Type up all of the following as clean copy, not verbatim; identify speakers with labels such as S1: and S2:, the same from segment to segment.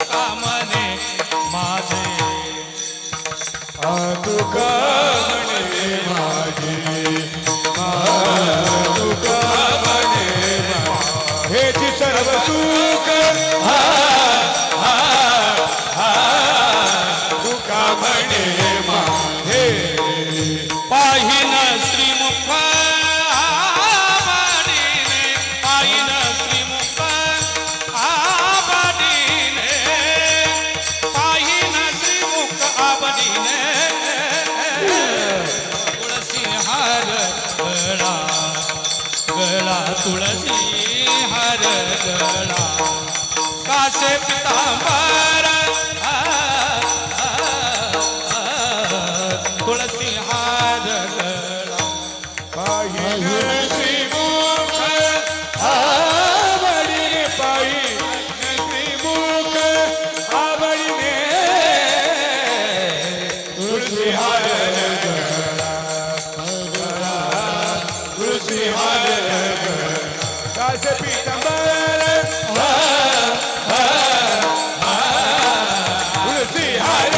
S1: तुका म्हणे माझे
S2: तुका म्हणे माझे तुका म्हणे हेच सर्व सुख तुका म्हणे माझे
S1: पाहिन श्रीमुख आबाडीने पाहिन श्रीमुख आबाडीने पाहिन श्रीमुख आबाडीने तुळसी हार गळा गळा तुळसी हार गळा कासे पितांबर तुळसी हार गळा
S2: पाहिन श्रीमुख आवडीने पाहिन श्रीमुख आवडीने तुळसी हार गळा तुळसी हार गळा कासे पितांबर तुळसी हार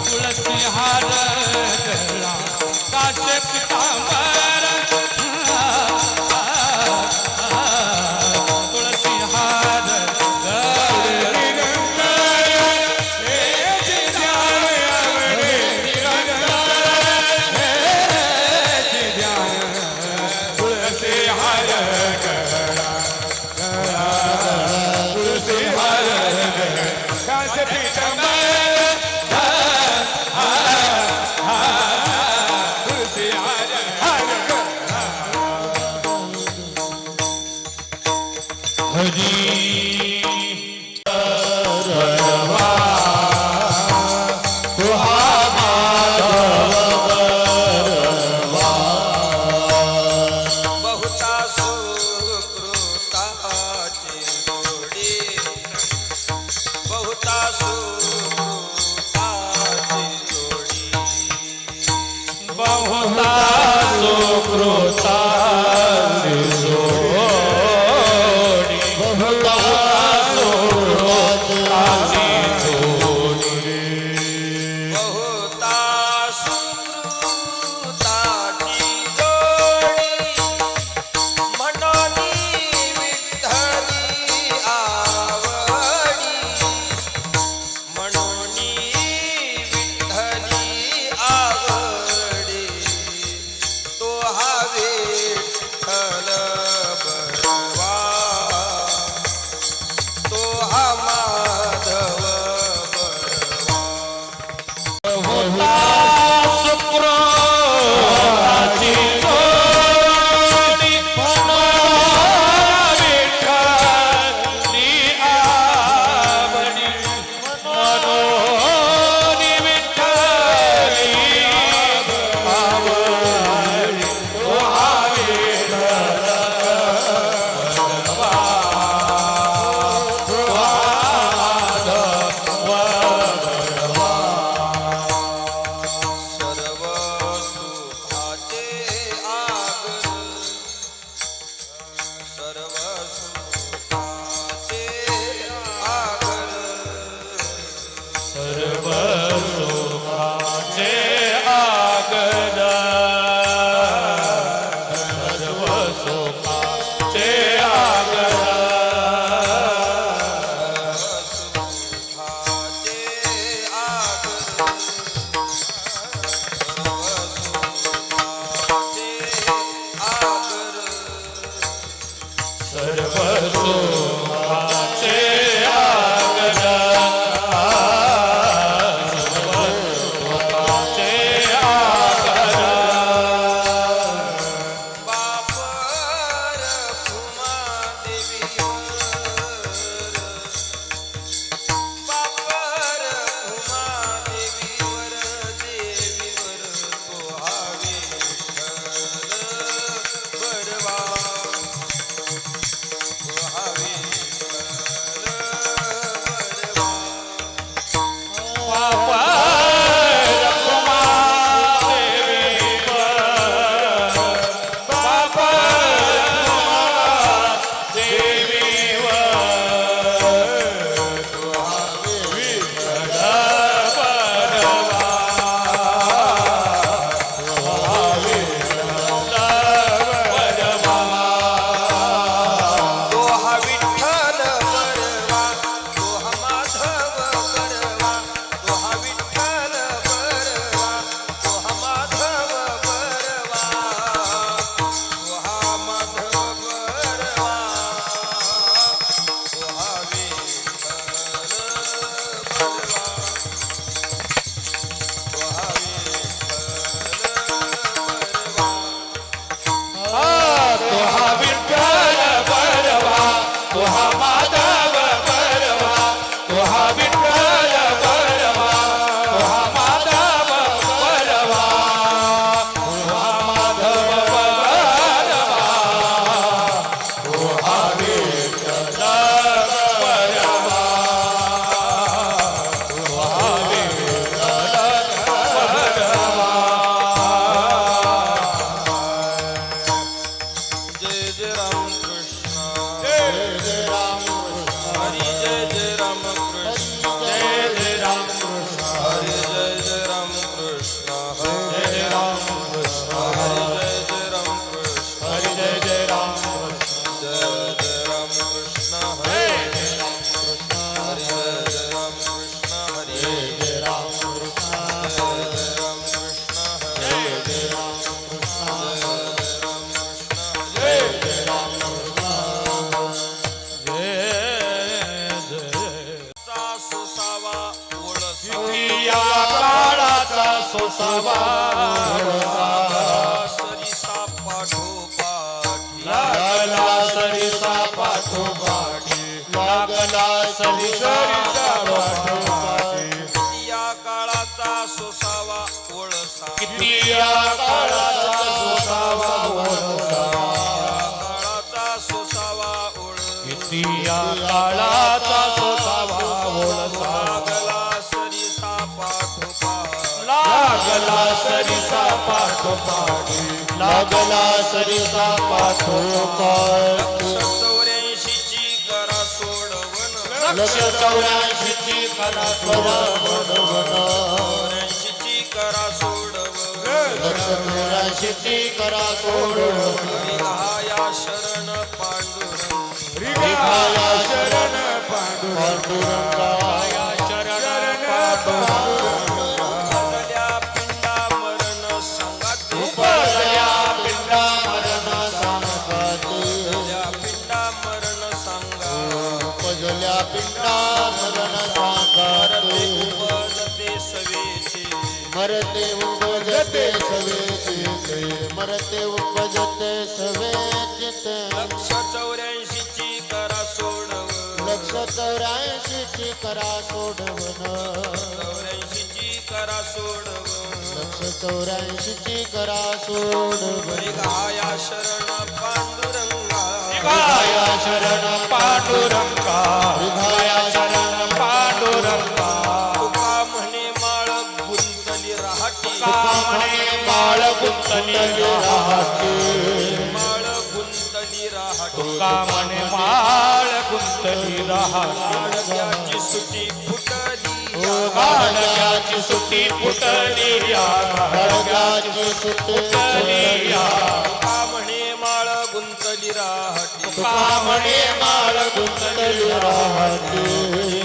S1: तुळसी हार गळा कासे पितांबर तुळसी हार
S3: सोसावा
S4: सरिसा पाठोपाठी
S3: लागला सरिसा पाठोपाठी लागला सरिसा पाठोपाठी
S4: या काळाचा सोसावा ओळसा
S3: किती या काळाचा सोसावा वळसा
S4: काळाचा सोसावा ओळ
S3: किती या काळाचा सोसावा वळसा
S4: लागला सरिसा पाठोपाठ
S3: लागला सरिसा पाठोपाठी लागला सरिसा पाठोपाठ
S4: 84ची करा सोडवण
S3: लक्ष 84ची करा सोडवण
S4: 84ची करा सोडवण
S3: लक्ष 84ची करा सोडवण
S4: या शरण पांडुरंग
S2: रिगाया शरण पांडुरंगा
S3: पांडुरंगा
S2: शरण पांडुरंगा
S4: उपजल्या पिंडा मरण संगाते
S3: उपजल्या पिंडा मरण सांगाते
S4: उपजल्या पिंडा मरण सांगा
S3: उपजल्या पिंडा मरण
S4: मरते
S3: सांगाते
S4: उपजते सवेचे
S3: मरते उपजते सवेचे मरते उपजते सवेचे
S4: 184ची करा सोडवण
S3: लक्ष 84ची करा सोडवण
S4: 84ची करा सोडवण
S3: लक्ष 84ची करा सोडवण
S4: या शरण पांडुरंगा
S3: विघाया शरण पांडुरंगा विघाया शरण पांडुरंगा
S4: तुका म्हणे माळ गुंतली राहटी
S3: म्हणे बाळ गुंतली राहते
S4: माळ गुंतली राहटी
S1: म्हणे माळ गुंतली राहते
S4: आडव्याची सुटी फुटली
S3: गाडग्याची सुट्टी
S1: फुटली या
S3: गाडग्याची सुट्टी
S4: तुका म्हणे माळ गुंतली राहटी
S3: तुका म्हणे माळ गुंतली राहते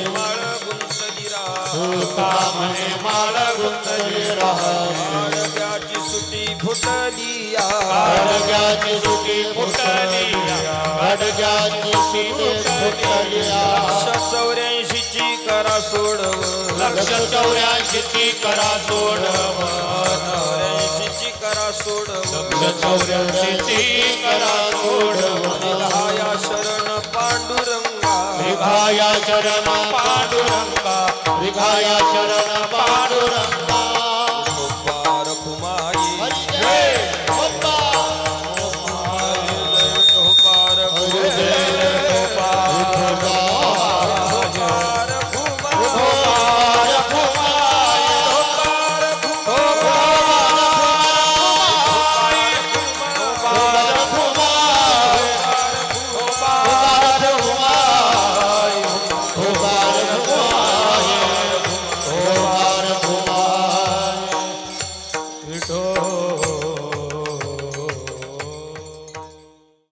S4: माळ गुंतली राहटी
S3: तुका म्हणे माळ गुंतली राहते
S4: आडव्याची सुटी फुटली
S3: गाडग्याची सुट्टी फुटली गाडग्याची सुट्टी फुटली
S4: 184ची करा सोडवण
S3: लक्ष 84ची करा सोडवण
S4: 84ची करा सोडवण
S3: लक्ष 84ची करा सोडवण
S4: या शरण पांडुरंगा
S3: विघाया शरण पांडुरंगा विघाया शरण पांडुरंगा